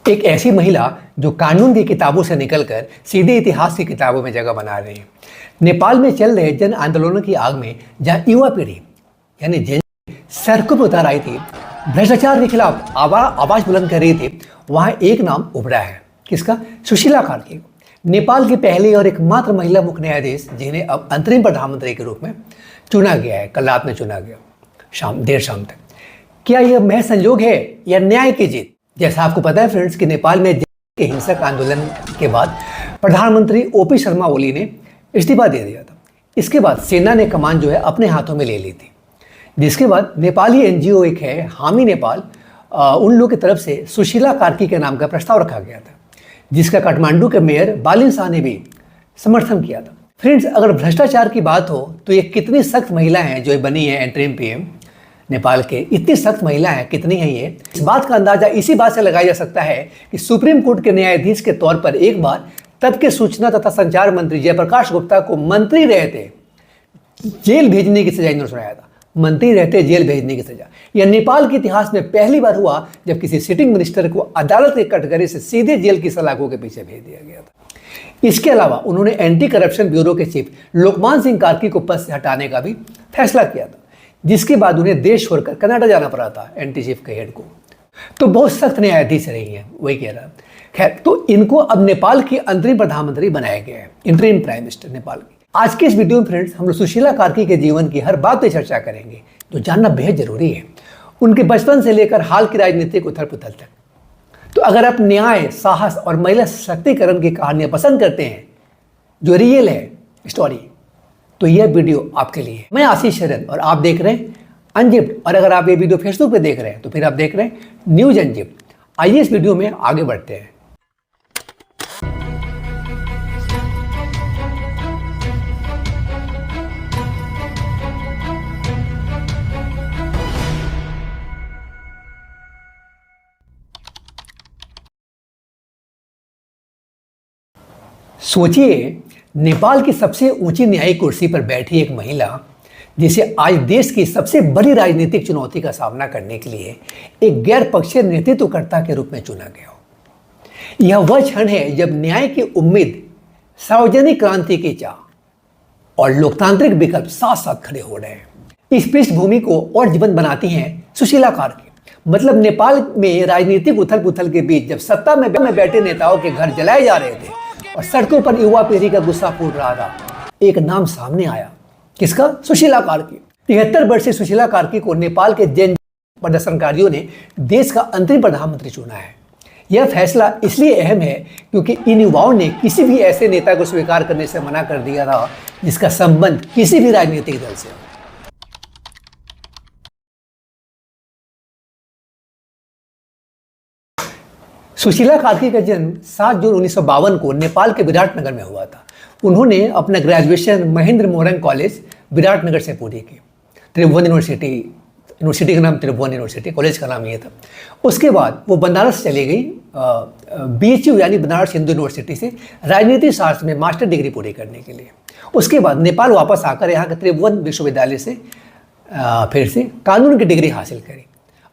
एक ऐसी महिला जो कानून की किताबों से निकलकर सीधे इतिहास की किताबों में जगह बना रही है। नेपाल में चल रहे जन आंदोलनों की आग में जहां युवा पीढ़ी यानी जेन सड़कों पर उतर आई थी, भ्रष्टाचार के खिलाफ आवाज बुलंद कर रही थी, वहां एक नाम उभरा है। किसका? सुशीला कार्की, नेपाल की पहली और एकमात्र महिला मुख्य न्यायाधीश जिन्हें अब अंतरिम प्रधानमंत्री के रूप में चुना गया है। कल रात में चुना गया, देर शाम तक। क्या यह महज संयोग है या न्याय की जीत? जैसा आपको पता है फ्रेंड्स कि नेपाल में के हिंसक आंदोलन के बाद प्रधानमंत्री ओपी शर्मा ओली ने इस्तीफा दे दिया था। इसके बाद सेना ने कमान जो है अपने हाथों में ले ली थी, जिसके बाद नेपाली एनजीओ एक है हामी नेपाल, उन लोगों की तरफ से सुशीला कार्की के नाम का प्रस्ताव रखा गया था, जिसका काठमांडू के मेयर बालिन शाह ने भी समर्थन किया था। फ्रेंड्स, अगर भ्रष्टाचार की बात हो तो ये कितनी सख्त महिला हैं जो बनी है इंटरिम पीएम नेपाल के। इतनी सख्त महिला है, कितनी है ये? इस बात का अंदाजा इसी बात से लगाया जा सकता है कि सुप्रीम कोर्ट के न्यायाधीश के तौर पर एक बार तब के सूचना तथा संचार मंत्री जयप्रकाश गुप्ता को मंत्री रहते जेल भेजने की सजा इन्होंने सुनाया था। मंत्री रहते जेल भेजने की सजा। यह नेपाल के इतिहास में पहली बार हुआ जब किसी सिटिंग मिनिस्टर को अदालत के कटघरे से सीधे जेल की सलाखों के पीछे भेज दिया गया था। इसके अलावा उन्होंने एंटी करप्शन ब्यूरो के चीफ लोकमान सिंह कार्की को पद से हटाने का भी फैसला किया था, जिसके बाद उन्हें देश छोड़कर कनाडा जाना पड़ा था एंटी चीफ के हेड को। तो बहुत सख्त न्यायाधीश रही है, वही कह रहा। खैर, तो इनको अब नेपाल की अंतरिम प्रधानमंत्री बनाया गया है, इंटरिम प्राइम मिनिस्टर नेपाल की। आज के इस वीडियो में फ्रेंड्स हम लोग सुशीला कार्की के जीवन की हर बात पर चर्चा करेंगे, जो जानना बेहद जरूरी है, उनके बचपन से लेकर हाल की राजनीतिक उथल पुथल तक। तो अगर आप न्याय, साहस और महिला सशक्तिकरण की कहानियां पसंद करते हैं, जो रियल है स्टोरी, तो यह वीडियो आपके लिए। मैं आशीष शरण और आप देख रहे हैं अनजिप्ड। और अगर आप ये वीडियो फेसबुक पे देख रहे हैं तो फिर आप देख रहे हैं न्यूज अनजिप्ड। आइए इस वीडियो में आगे बढ़ते हैं। सोचिए, नेपाल की सबसे ऊंची न्यायिक कुर्सी पर बैठी एक महिला, जिसे आज देश की सबसे बड़ी राजनीतिक चुनौती का सामना करने के लिए एक गैर पक्षीय नेतृत्वकर्ता के रूप में चुना गया हो। यह वह क्षण है जब न्याय की उम्मीद, सार्वजनिक क्रांति की चाह और लोकतांत्रिक विकल्प साथ साथ खड़े हो रहे हैं। इस पृष्ठभूमि को और जीवंत बनाती हैं सुशीला कार्की। मतलब नेपाल में राजनीतिक उथल पुथल के बीच जब सत्ता में बैठे नेताओं के घर जलाए जा रहे थे और सड़कों पर युवा पीढ़ी का गुस्सा फूट रहा था, एक नाम सामने आया। किसका? सुशीला कार्की। 73 वर्षीय सुशीला कार्की को नेपाल के जन प्रदर्शनकारियों ने देश का अंतरिम प्रधानमंत्री चुना है। यह फैसला इसलिए अहम है क्योंकि इन युवाओं ने किसी भी ऐसे नेता को स्वीकार करने से मना कर दिया था जिसका संबंध किसी भी राजनीतिक दल से हो। सुशीला कार्की का जन्म 7 जून 1952 को नेपाल के विराटनगर में हुआ था। उन्होंने अपना ग्रेजुएशन महेंद्र मोहन कॉलेज विराटनगर से पूरी की। त्रिभुवन यूनिवर्सिटी का नाम त्रिभुवन यूनिवर्सिटी, कॉलेज का नाम ये था। उसके बाद वो बनारस चली गई, BHU यानी बनारस हिंदू यूनिवर्सिटी से राजनीति शास्त्र में मास्टर डिग्री पूरी करने के लिए। उसके बाद नेपाल वापस आकर यहाँ के त्रिभुवन विश्वविद्यालय से फिर से कानून की डिग्री हासिल करी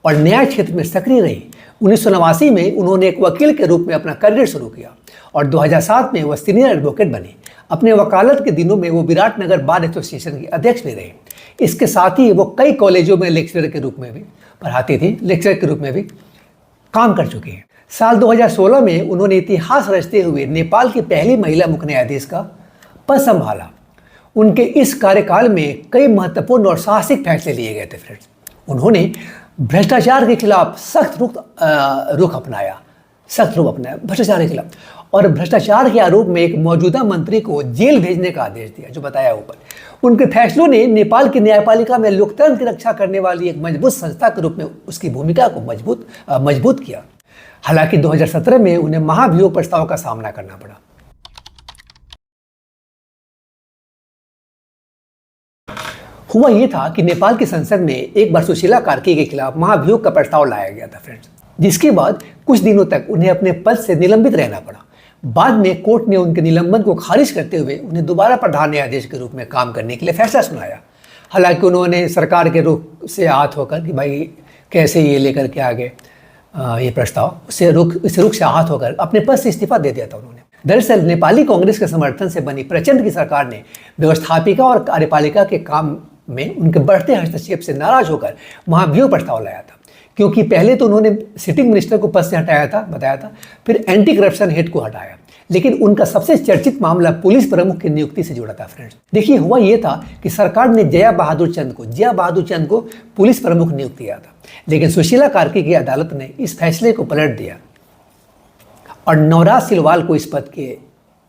और न्याय क्षेत्र में सक्रिय रही। 1989 में उन्होंने एक वकील के रूप में अपना करियर शुरू किया और 2007 में वह सीनियर एडवोकेट बने। अपने वकालत के दिनों में वो विराटनगर बार एसोसिएशन की अध्यक्ष भी रहे। इसके साथ ही वो कई कॉलेजों में लेक्चरर के रूप में भी पढ़ाती थी, लेक्चरर के रूप में भी काम कर चुकी हैं। साल 2016 में उन्होंने इतिहास रचते हुए नेपाल की पहली महिला मुख्य न्यायाधीश का पद संभाला। उनके इस कार्यकाल में कई महत्वपूर्ण और साहसिक फैसले लिए गए थे फ्रेंड्स। उन्होंने भ्रष्टाचार के खिलाफ सख्त रुख अपनाया भ्रष्टाचार के खिलाफ, और भ्रष्टाचार के आरोप में एक मौजूदा मंत्री को जेल भेजने का आदेश दिया, जो बताया ऊपर। उनके फैसलों ने नेपाल की न्यायपालिका में लोकतंत्र की रक्षा करने वाली एक मजबूत संस्था के रूप में उसकी भूमिका को मजबूत किया। हालांकि 2017 में उन्हें महाभियोग प्रस्ताव का सामना करना पड़ा। हुआ ये था कि नेपाल की संसद में एक बार सुशीला कार्की के खिलाफ महाभियोग का प्रस्ताव लाया गया था फ्रेंड्स, जिसके बाद कुछ दिनों तक उन्हें अपने पद से निलंबित रहना पड़ा। बाद में कोर्ट ने उनके निलंबन को खारिज करते हुए उन्हें दोबारा प्रधान न्यायाधीश के रूप में काम करने के लिए फैसला सुनाया। हालांकि उन्होंने सरकार के रुख से आहत होकर कि भाई कैसे ये लेकर के आ गए, ये प्रस्ताव, उससे रुख से आहत होकर अपने पद से इस्तीफा दे दिया था उन्होंने। दरअसल नेपाली कांग्रेस के समर्थन से बनी प्रचंड की सरकार ने व्यवस्थापिका और कार्यपालिका के काम में उनके बढ़ते हस्तक्षेप से नाराज होकर महाभियोग प्रस्ताव लाया था। क्योंकि पहले तो उन्होंने सिटिंग मिनिस्टर को पद से हटाया था, बताया था, फिर एंटी करप्शन हेड को हटाया, लेकिन उनका सबसे चर्चित मामला पुलिस प्रमुख की नियुक्ति से जुड़ा था। फ्रेंड्स देखिए, हुआ ये था कि सरकार ने जिया बहादुर चंद को पुलिस प्रमुख नियुक्त किया था, लेकिन सुशीला कार्की की अदालत ने इस फैसले को पलट दिया और नवराज सिलवाल को इस पद के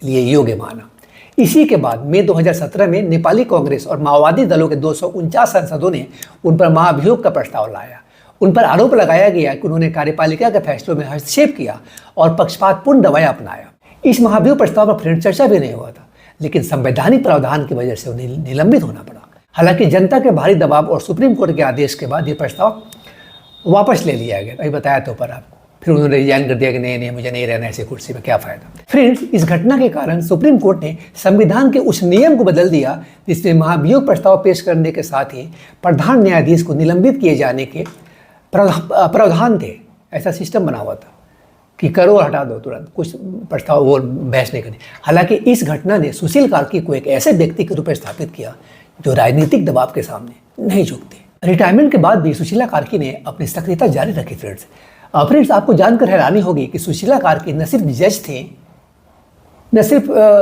लिए योग्य माना। इसी के बाद मई 2017 में नेपाली कांग्रेस और माओवादी दलों के 249 सांसदों ने उन पर महाभियोग का प्रस्ताव लाया। उन पर आरोप लगाया गया कि उन्होंने कार्यपालिका के फैसलों में हस्तक्षेप किया और पक्षपातपूर्ण रवैया अपनाया। इस महाभियोग प्रस्ताव पर फ्रेंड चर्चा भी नहीं हुआ था, लेकिन संवैधानिक प्रावधान की वजह से उन्हें निलंबित होना पड़ा। हालांकि जनता के भारी दबाव और सुप्रीम कोर्ट के आदेश के बाद ये प्रस्ताव वापस ले लिया गया। अभी बताया तो पर आपको, फिर उन्होंने रिजाइन कर दिया कि नहीं मुझे नहीं रहना ऐसी कुर्सी में, क्या फायदा। फ्रेंड्स इस घटना के कारण सुप्रीम कोर्ट ने संविधान के उस नियम को बदल दिया जिसमें महाभियोग प्रस्ताव पेश करने के साथ ही प्रधान न्यायाधीश को निलंबित किए जाने के प्रावधान थे। ऐसा सिस्टम बना हुआ था कि करो और हटा दो तुरंत, कुछ प्रस्ताव वो बहस नहीं करनी। हालांकि इस घटना ने सुशील कार्की को एक ऐसे व्यक्ति के रूप में स्थापित किया जो राजनीतिक दबाव के सामने नहीं झुकते। रिटायरमेंट के बाद भी सुशीला कार्की ने अपनी सक्रियता जारी रखी। फ्रेंड्स आपको जानकर हैरानी होगी कि सुशीला कार्की न सिर्फ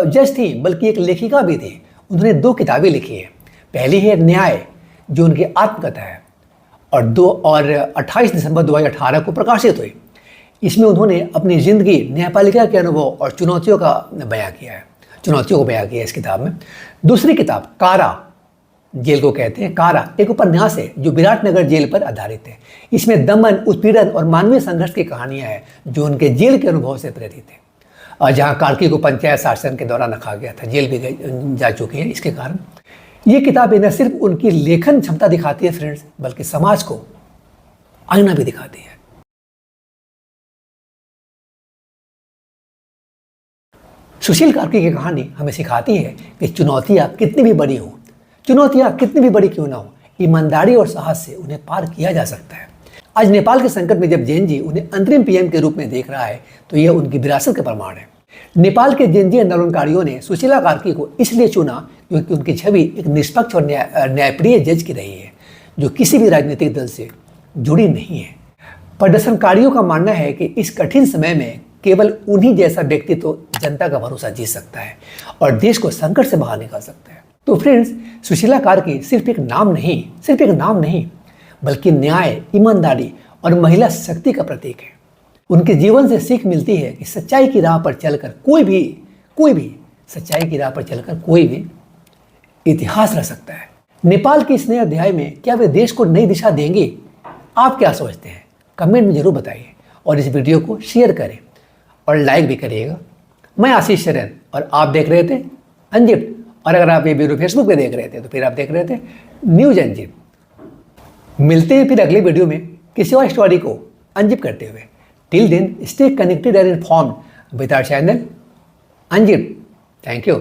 जज थी बल्कि एक लेखिका भी थी। उन्होंने 2 किताबें लिखी हैं। पहली है न्याय, जो उनकी आत्मकथा है, और 28 दिसंबर 2018 को प्रकाशित हुई। इसमें उन्होंने अपनी ज़िंदगी, न्यायपालिका के अनुभव और चुनौतियों को बयां किया इस किताब में। दूसरी किताब कारा, जेल को कहते हैं, कारा एक उपन्यास है जो विराटनगर जेल पर आधारित है। इसमें दमन, उत्पीड़न और मानवीय संघर्ष की कहानियां हैं जो उनके जेल के अनुभव से प्रेरित है। और जहां कार्की को पंचायत शासन के दौरान रखा गया था, जेल भी जा चुकी है इसके कारण। ये किताबें न सिर्फ उनकी लेखन क्षमता दिखाती है फ्रेंड्स, बल्कि समाज को आईना भी दिखाती है। सुशील कार्की की कहानी हमें सिखाती है कि चुनौतियां कितनी भी बड़ी क्यों ना हो, ईमानदारी और साहस से उन्हें पार किया जा सकता है। आज नेपाल के संकट में जब जेएनजी उन्हें अंतरिम पीएम के रूप में देख रहा है, तो यह उनकी विरासत का प्रमाण है। नेपाल के जेएनजी आंदोलनकारियों ने सुशीला कार्की को इसलिए चुना क्योंकि उनकी छवि एक निष्पक्ष और न्यायप्रिय जज की रही है, जो किसी भी राजनीतिक दल से जुड़ी नहीं है। प्रदर्शनकारियों का मानना है कि इस कठिन समय में केवल उन्हीं जैसा व्यक्ति तो जनता का भरोसा जीत सकता है और देश को संकट से बाहर निकाल सकता है। तो फ्रेंड्स सुशीला कार्की सिर्फ एक नाम नहीं बल्कि न्याय, ईमानदारी और महिला शक्ति का प्रतीक है। उनके जीवन से सीख मिलती है कि सच्चाई की राह पर चलकर कोई भी इतिहास रच सकता है। नेपाल के इस नए अध्याय में क्या वे देश को नई दिशा देंगे? आप क्या सोचते हैं? कमेंट में जरूर बताइए और इस वीडियो को शेयर करें और लाइक भी करिएगा। मैं आशीष शरण और आप देख रहे थे अंजिप्ट। और अगर आप ये वीडियो फेसबुक पे देख रहे थे तो फिर आप देख रहे थे न्यूज अंजिप्ट। मिलते हैं फिर अगले वीडियो में किसी और स्टोरी को अंजिप्ट करते हुए। Till then stay connected and informed with our channel अंजिप्ट। Thank you.